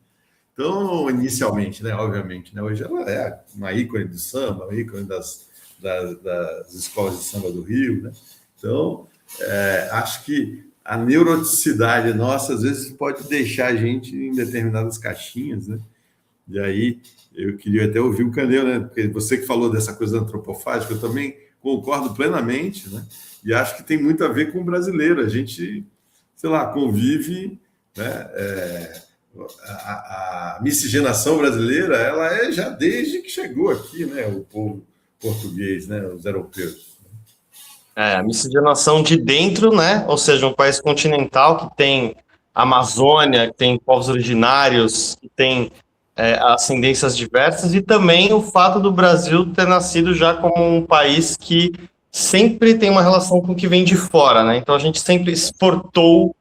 Então, inicialmente, né, obviamente, né, hoje ela é uma ícone do samba, uma ícone das escolas de samba do Rio, né? Então, acho que a neuroticidade nossa, às vezes, pode deixar a gente em determinadas caixinhas, né? E aí, eu queria até ouvir o Caneu, né? Porque você que falou dessa coisa antropofágica, eu também concordo plenamente, né? E acho que tem muito a ver com o brasileiro. A gente, sei lá, convive, né? A miscigenação brasileira, ela é já desde que chegou aqui, né? O povo português, né? Os europeus. A miscigenação de dentro, né? Ou seja, um país continental que tem Amazônia, que tem povos originários, que tem ascendências diversas, e também o fato do Brasil ter nascido já como um país que sempre tem uma relação com o que vem de fora, né? Então a gente sempre exportou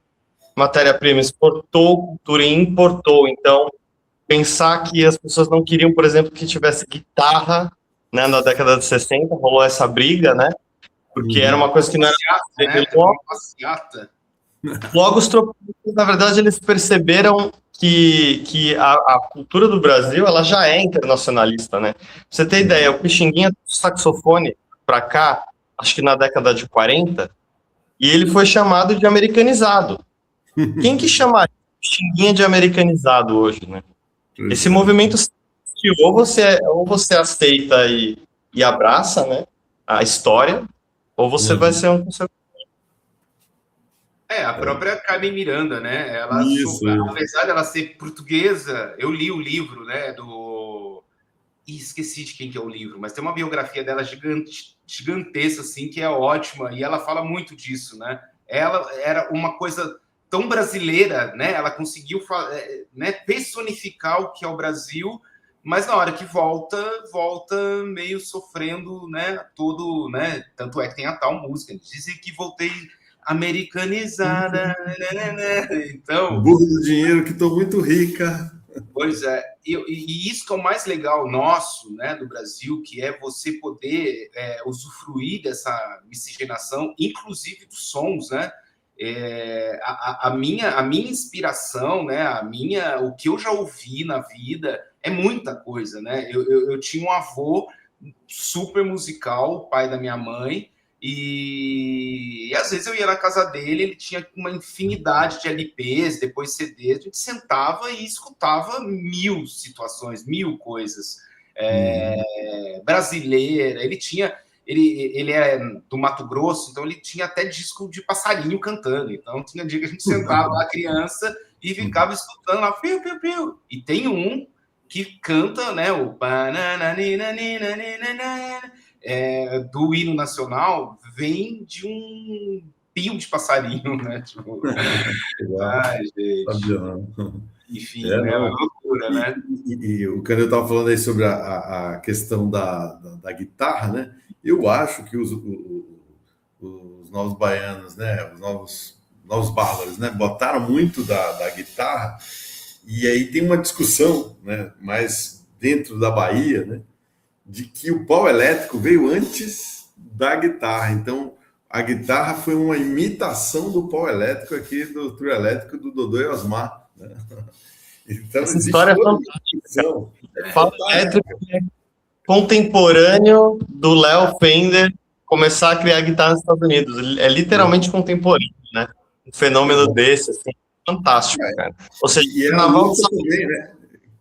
matéria-prima, exportou cultura e importou. Então, pensar que as pessoas não queriam, por exemplo, que tivesse guitarra, né? Na década de 60 rolou essa briga, né? Porque era uma coisa que não era... Né? Logo, os tropistas, na verdade, eles perceberam que a cultura do Brasil, ela já é internacionalista, né? Pra você ter ideia, o Pixinguinha trouxe saxofone para cá, acho que na década de 40, e ele foi chamado de americanizado. Quem que chama Pixinguinha de americanizado hoje, né? Esse movimento, ou você aceita e abraça, né, a história, ou você vai ser um conservador. A própria Carmen Miranda, né? Ela, apesar dela ser portuguesa, eu li o livro, né, esqueci de quem que é o livro, mas tem uma biografia dela gigantesca, assim, que é ótima, e ela fala muito disso, né? Ela era uma coisa tão brasileira, né? Ela conseguiu, né, personificar o que é o Brasil, mas na hora que volta meio sofrendo, né? Todo, né? Tanto é que tem a tal música, dizem que voltei americanizada, né? Então, burro do dinheiro, que estou muito rica. Pois é, e isso que é o mais legal nosso, né, do Brasil, que é você poder usufruir dessa miscigenação, inclusive dos sons, né? A minha inspiração, né? O que eu já ouvi na vida é muita coisa, né? Eu tinha um avô super musical, pai da minha mãe, e às vezes eu ia na casa dele, ele tinha uma infinidade de LPs, depois CDs, a gente sentava e escutava 1000 situações, 1000 coisas. Brasileira, ele é do Mato Grosso, então ele tinha até disco de passarinho cantando. Então tinha dia que a gente sentava lá, criança, e ficava escutando lá, piu, piu, piu. E tem um que canta, né, o do hino nacional, vem de um pio de passarinho, né? Tipo, ai, gente. Enfim, é uma loucura, né? E o Canel estava falando aí sobre a questão da guitarra, né? Eu acho que os novos baianos, né? Os novos bárbaros, né? Botaram muito da guitarra, e aí tem uma discussão, né? Mais dentro da Bahia, né? De que o pau elétrico veio antes da guitarra. Então, a guitarra foi uma imitação do pau elétrico aqui, do trio elétrico do Dodô e Osmar, né? Então, essa história é fantástica. O pau elétrico é contemporâneo do Léo Fender começar a criar guitarra nos Estados Unidos. É literalmente contemporâneo, né? Um fenômeno desse, assim, fantástico, cara. Ou seja, e é uma também, né?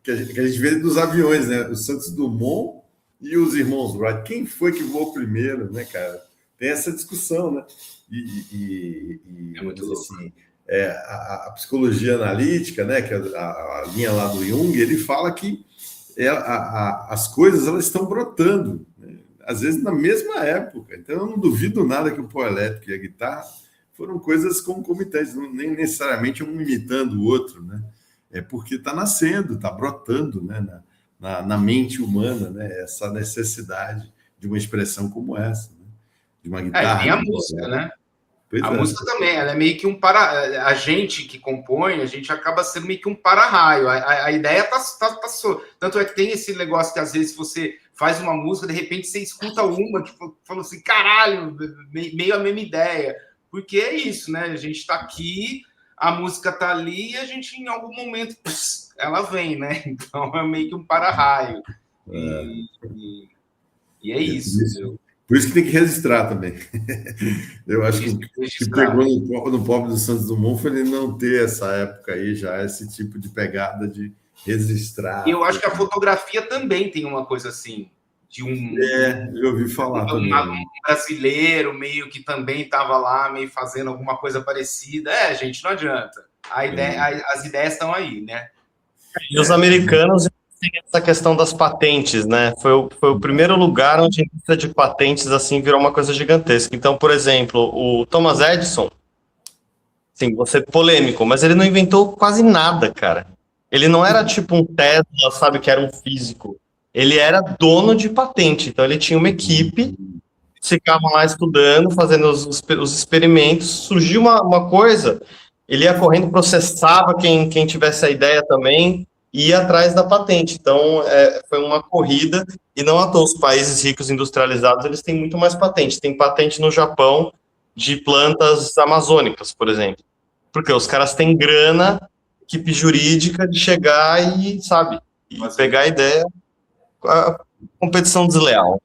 Que a gente vê dos aviões, né? O Santos Dumont e os irmãos Wright. Quem foi que voou primeiro, né, cara? Tem essa discussão, né? É muito assim, a psicologia analítica, né, que é a linha lá do Jung, ele fala que as coisas elas estão brotando, né, às vezes na mesma época. Então eu não duvido nada que o pó elétrico e a guitarra foram coisas concomitantes, nem necessariamente um imitando o outro, né? É porque está nascendo, está brotando, né, na mente humana, né, essa necessidade de uma expressão como essa, né? De uma guitarra. Tem a música, né? A música também, ela é meio que um para... A gente que compõe, a gente acaba sendo meio que um para-raio. A ideia tá tanto é que tem esse negócio que às vezes você faz uma música, de repente você escuta uma que falou assim, caralho, meio a mesma ideia. Porque é isso, né? A gente tá aqui, a música tá ali e a gente em algum momento ela vem, né? Então é meio que um para-raio. E é isso. Por isso que tem que registrar também. Eu acho que o que pegou no pop do Santos Dumont foi ele não ter essa época aí já, esse tipo de pegada de registrar. E eu acho que a fotografia também tem uma coisa assim, de eu ouvi falar também. Um brasileiro meio que também estava lá, meio fazendo alguma coisa parecida. Gente, não adianta. As ideias estão aí, né? E os americanos tem essa questão das patentes, né? Foi o primeiro lugar onde a indústria de patentes assim virou uma coisa gigantesca. Então, por exemplo, o Thomas Edison, sim, vou ser polêmico, mas ele não inventou quase nada, cara. Ele não era tipo um Tesla, sabe, que era um físico. Ele era dono de patente, então ele tinha uma equipe, ficavam lá estudando, fazendo os experimentos, surgiu uma coisa, ele ia correndo, processava quem tivesse a ideia também, ia atrás da patente. Então, foi uma corrida, e não à toa os países ricos industrializados, eles têm muito mais patente. Tem patente no Japão de plantas amazônicas, por exemplo. Porque os caras têm grana, equipe jurídica de chegar e, sabe, e pegar a ideia, a competição desleal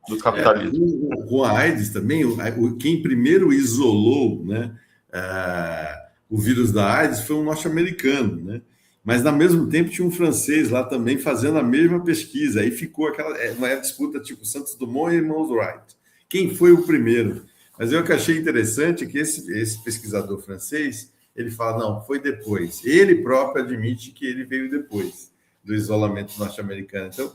do capitalismo. Com a AIDS também, quem primeiro isolou, né, o vírus da AIDS foi um norte-americano, né? Mas, ao mesmo tempo, tinha um francês lá também fazendo a mesma pesquisa. Aí ficou uma disputa tipo Santos Dumont e irmãos Wright. Quem foi o primeiro? Mas eu que achei interessante que esse pesquisador francês, ele fala, não, foi depois. Ele próprio admite que ele veio depois do isolamento norte-americano. Então,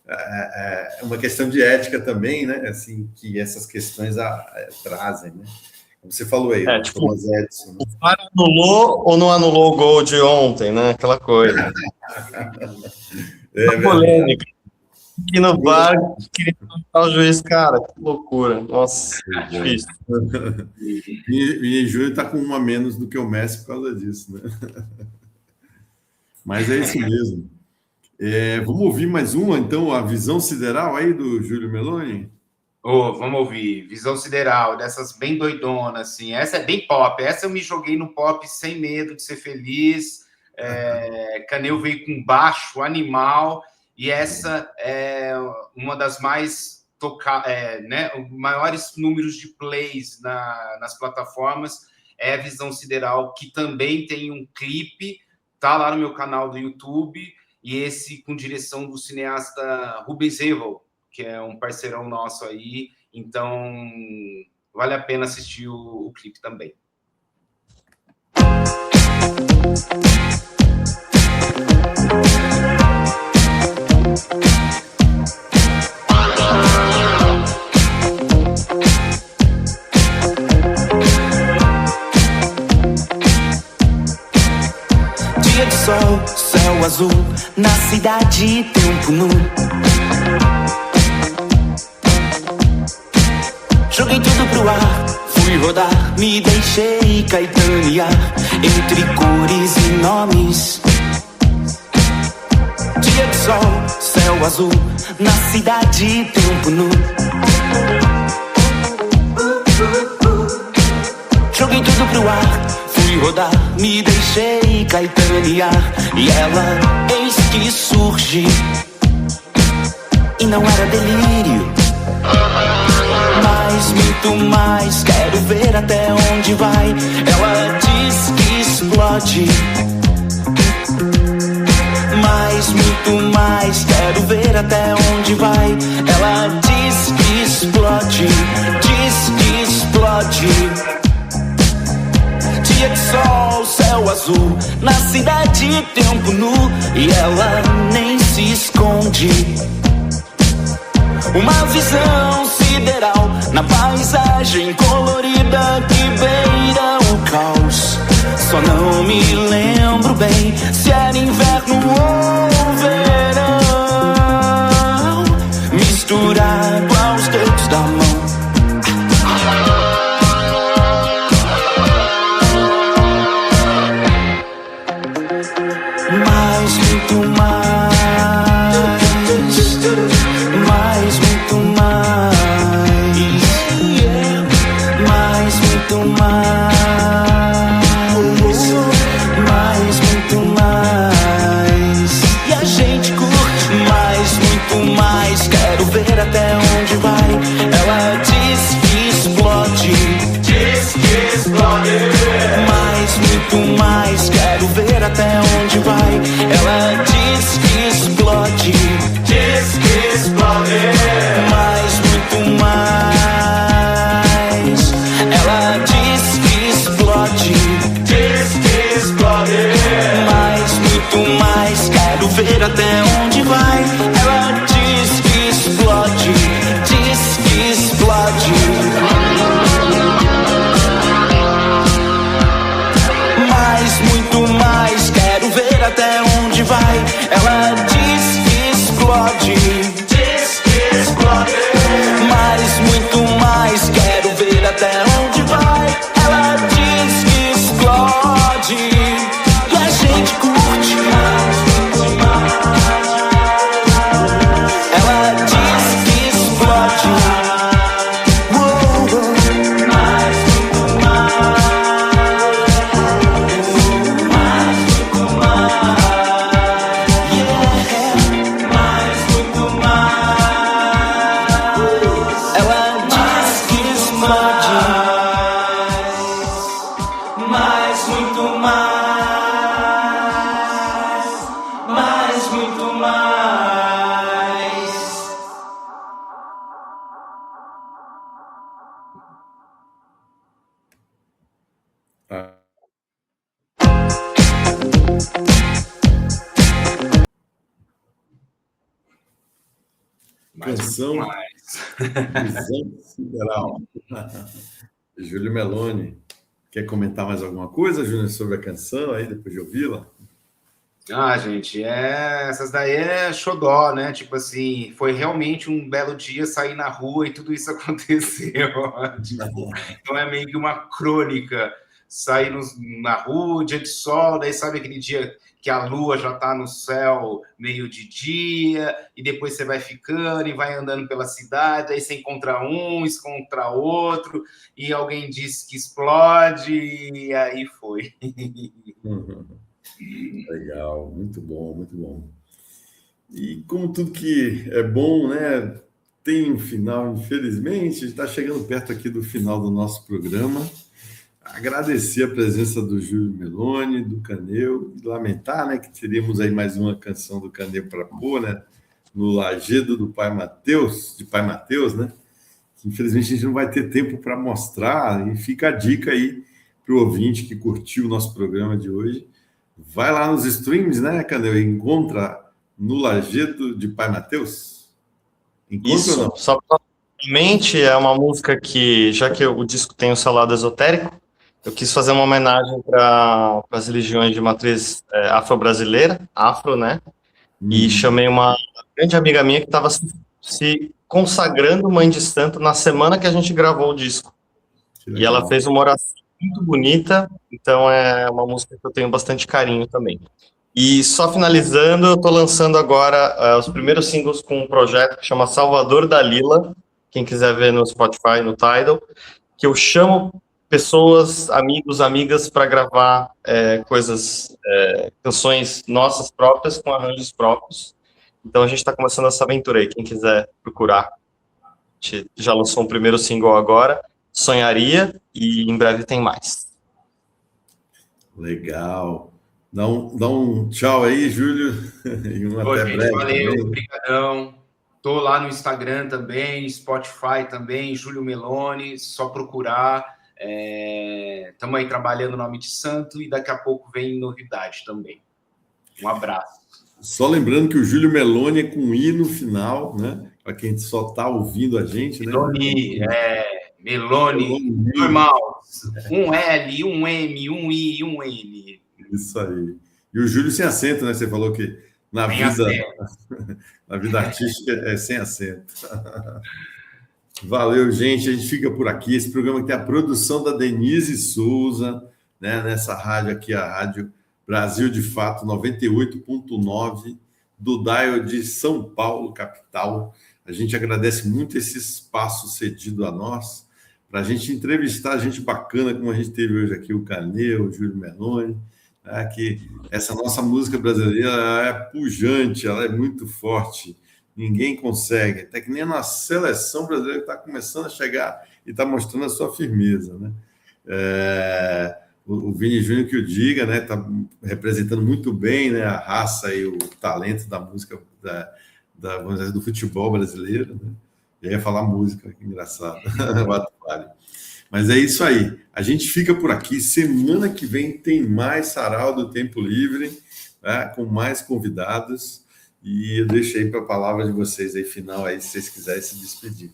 é uma questão de ética também, né? Assim, que essas questões trazem, né? Como você falou aí, tipo, Thomas Edison. Né? O cara anulou ou não anulou o gol de ontem, né? Aquela coisa. Polêmica. Aqui no VAR, queria o juiz, cara, que loucura. Nossa, difícil. E Júlio está com 1 a menos do que o Messi por causa disso, né? Mas é isso mesmo. Vamos ouvir mais uma, então, a Visão Sideral aí do Júlio Meloni? Vamos ouvir. Visão Sideral, dessas bem doidonas, assim. Essa é bem pop. Essa eu me joguei no pop sem medo de ser feliz. Caneu veio com baixo, animal. E essa é uma das mais né, maiores números de plays nas plataformas. É a Visão Sideral, que também tem um clipe. Tá lá no meu canal do YouTube. E esse com direção do cineasta Rubens Evel, que é um parceirão nosso aí, então vale a pena assistir o clipe também. Dia de sol, céu azul, na cidade tempo nu. Joguei tudo pro ar, fui rodar, me deixei caetanear entre cores e nomes. Dia de sol, céu azul, na cidade tempo nu. Joguei tudo pro ar, fui rodar, me deixei caetanear. E ela, eis que surge, e não era delírio, mas muito mais, quero ver até onde vai. Ela diz que explode, mas muito mais, quero ver até onde vai. Ela diz que explode, diz que explode. Dia de sol, azul. Na cidade tempo nu e ela nem se esconde. Uma visão sideral na paisagem colorida que beira o caos. Só não me lembro bem se era inverno ou verão, misturado aos dedos da mão. Mais, muito mais, muito mais, mais, muito mais, muito mais. E a gente curte mais, muito mais. Quero ver até onde vai. Ela diz que explode, diz que explode. Mais, muito mais. Quero ver até onde vai. Ela diz que explode, diz que explode. Mais, muito mais. Ela diz que explode, diz que explode. Mais, muito mais. Quero ver até onde vai. Ela diz que explode, diz que explode. Mais, muito mais. Quero ver até onde vai. Ela diz que explode, diz que explode. Mais, muito mais. Quero ver até onde vai. Ela diz que explode. E a gente curte mais, muito mais. Ela diz que explode. Mais, muito mais. Mais, muito mais. Yeah. Mais, muito mais. Ela diz que explode. Mais, muito mais. Mais, muito mais. Ah, Mais, Canção. muito mais. Visão Sideral. Júlio Meloni. Quer comentar mais alguma coisa, Júnior, sobre a canção aí, depois de ouvi-la? Ah, gente, essas daí é xodó, né? Tipo assim, foi realmente um belo dia sair na rua e tudo isso aconteceu. Tipo, então é meio que uma crônica. Sair na rua, dia de sol, daí sabe aquele dia que a lua já tá no céu meio de dia, e depois você vai ficando e vai andando pela cidade, aí você encontra outro, e alguém diz que explode, e aí foi. Legal, muito bom, muito bom. E como tudo que é bom, né, tem um final, infelizmente, está chegando perto aqui do final do nosso programa. Agradecer a presença do Júlio Meloni, do Caneu, e lamentar, né, que teríamos aí mais uma canção do Caneu para pôr, né, no Lajedo do Pai Mateus, de Pai Mateus, né, que infelizmente a gente não vai ter tempo para mostrar, e fica a dica aí para o ouvinte que curtiu o nosso programa de hoje. Vai lá nos streams, né, Caneu, e encontra no Lajedo de Pai Mateus. Encontra Isso, ou não? só provavelmente é uma música que, já que o disco tem o seu lado esotérico, eu quis fazer uma homenagem para as religiões de matriz afro-brasileira, afro, né? E chamei uma grande amiga minha que estava se consagrando mãe de santo na semana que a gente gravou o disco. E ela fez uma oração muito bonita, então é uma música que eu tenho bastante carinho também. E só finalizando, eu estou lançando agora os primeiros singles com um projeto que chama Salvador Dalila, quem quiser ver no Spotify, no Tidal, que eu chamo pessoas, amigos, amigas, para gravar canções nossas próprias, com arranjos próprios. Então a gente está começando essa aventura aí, quem quiser procurar. A gente já lançou um primeiro single agora, Sonharia, e em breve tem mais. Legal. Dá um tchau aí, Júlio. E até gente, breve. valeu, Também. obrigadão. Tô lá no Instagram também, Spotify também, Júlio Meloni, só procurar. Estamos aí trabalhando no Nome de Santo e daqui a pouco vem novidade também. Um abraço. Só lembrando que o Júlio Meloni é com I no final, né? Para quem só está ouvindo a gente, né? Meloni, normal. Um L, um M, um I, um N. Isso aí. E o Júlio sem acento, né? Você falou que na vida artística é sem acento. Valeu, gente. A gente fica por aqui. Esse programa tem a produção da Denise Souza, né? Nessa rádio aqui, a Rádio Brasil de Fato 98.9 do dial de São Paulo, capital. A gente agradece muito esse espaço cedido a nós para a gente entrevistar gente bacana, como a gente teve hoje aqui, o Canê, o Júlio Meloni, né? Que essa nossa música brasileira é pujante, ela é muito forte, ninguém consegue, até que nem na seleção brasileira que está começando a chegar e está mostrando a sua firmeza, né? O Vini Júnior que o diga, né? Está representando muito bem, né, a raça e o talento da música vamos dizer, do futebol brasileiro, né? Eu ia falar música, que engraçado. Mas é isso aí. A gente fica por aqui. Semana que vem tem mais Sarau do Tempo Livre, né, com mais convidados. E eu deixei para a palavra de vocês aí, final, aí, se vocês quiserem se despedir.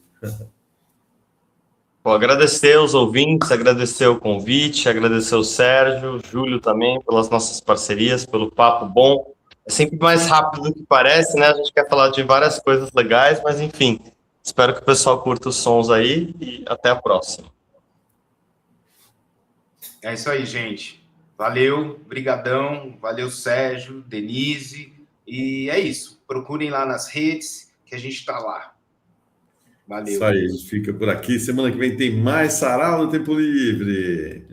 Vou agradecer aos ouvintes, agradecer o convite, agradecer o Sérgio, o Júlio também, pelas nossas parcerias, pelo papo bom. É sempre mais rápido do que parece, né? A gente quer falar de várias coisas legais, mas enfim, espero que o pessoal curta os sons aí e até a próxima. É isso aí, gente. Valeu, brigadão, valeu, Sérgio, Denise, e é isso. Procurem lá nas redes que a gente está lá. Valeu. Isso aí, a gente fica por aqui. Semana que vem tem mais Sarau do Tempo Livre.